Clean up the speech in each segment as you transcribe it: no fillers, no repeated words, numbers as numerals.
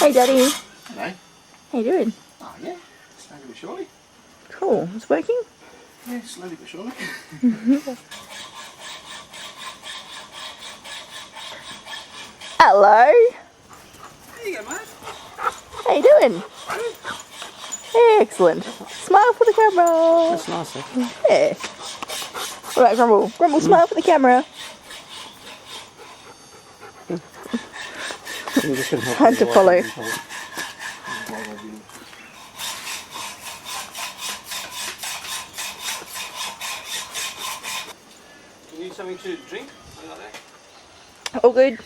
Hey, Daddy. Hello. How you doing? Oh, yeah. Slowly but surely. Cool. It's working? Yeah, slowly but surely. Hello. There you go, mate. How you doing? Excellent. Smile for the camera. That's nice, eh? Yeah. All right, Grumble. Grumble, smile for the camera. Hard to follow. You need something to drink? Like that? All good.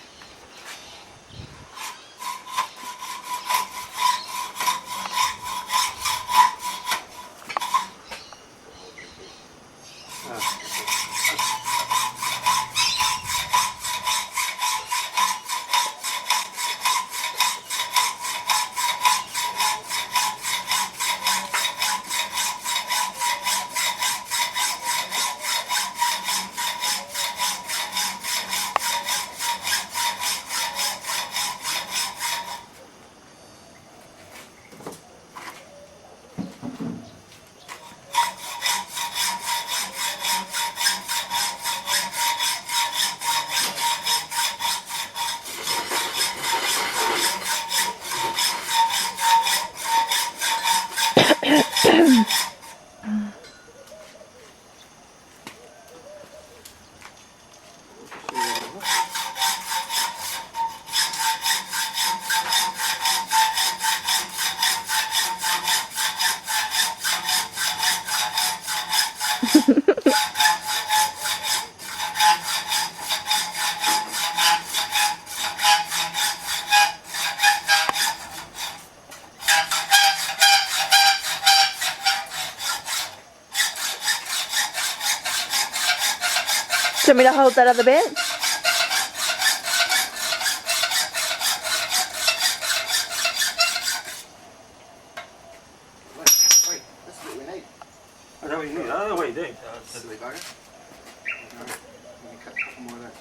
Do you want me to hold that other bit? Wait, that's what we need. I know what you need. I don't know what you do. Silly bugger. Let me cut a couple more of that.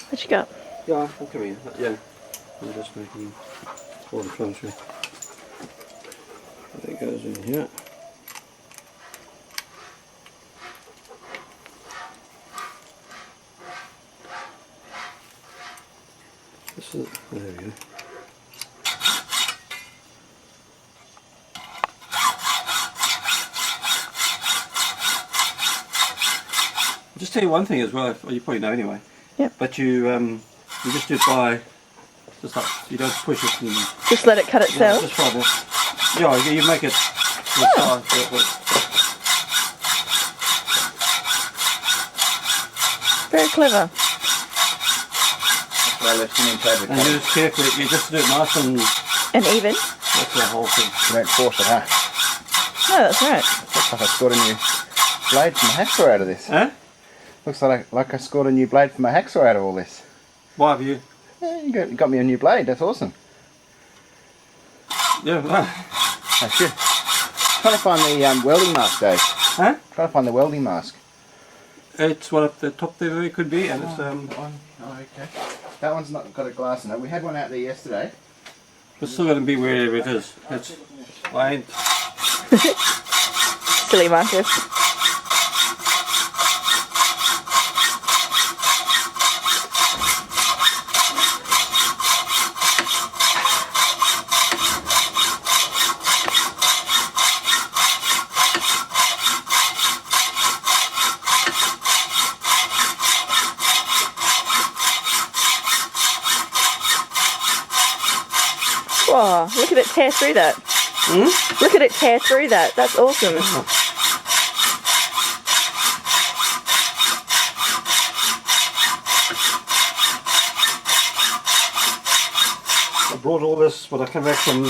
What you got? Yeah, I'm coming. Yeah. I'm just making all the furniture. That goes in here. This is, there we go. I'll just tell you one thing as well, you probably know anyway. Yep. But you just do it by, just like, you don't push it and... Just let it cut itself? Just try this. Yeah, you make it... Very clever. That's why I left him in fabric. And you just carefully, you just do it nice and... And even? That's the whole thing. You don't force it, huh? No, that's right. Looks like I scored a new blade from a hacksaw out of this. Huh? Looks like I scored a new blade from a hacksaw out of all this. Why have you? Yeah, you got me a new blade, that's awesome. Yeah, no. That's good. Trying to find the welding mask, Dave. Huh? Trying to find the welding mask. It's one up the top there it could be, and it's That one. Oh, okay. That one's not got a glass in it. We had one out there yesterday. it's still going to be wherever it is. It's, I ain't... Silly Marcus. Wow, look at it tear through that. Hmm? Look at it tear through that. That's awesome. I brought all this when I came back from...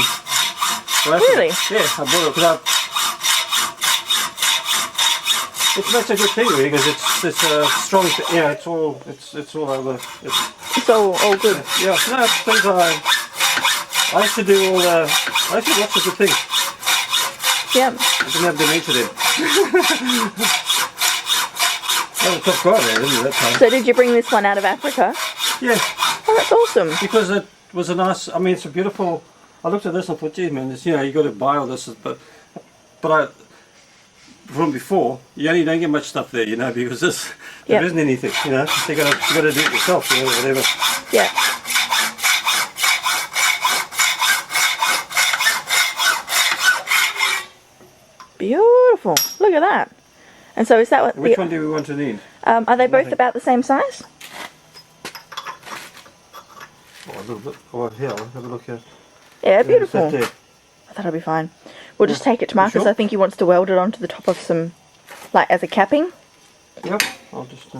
Really? Yeah, I brought it because it makes a good thing really because it's strong. Yeah, it's all over. It's all good. Yeah, no, it's things I used to do all the. I used to do lots of good things. Yep. I didn't have dementia then. I was a top guy there, didn't you, that time? So did you bring this one out of Africa? Yeah. Oh, that's awesome. Because it was a nice. I mean, it's a beautiful. I looked at this and thought, geez, man, it's, you know, you got to buy all this, but from before, you only don't get much stuff there, you know, because there isn't anything, you know. You got to do it yourself, you know, whatever. Yeah. Beautiful. Look at that. And so is that what? Which one do we want to need? Are they both about the same size? Oh, a little bit. Oh, here, I'll have a look here. Yeah, beautiful. Is that there? That'll be fine. We'll just take it to Marcus. Sure? I think he wants to weld it onto the top of some, like as a capping. Yep. I'll just.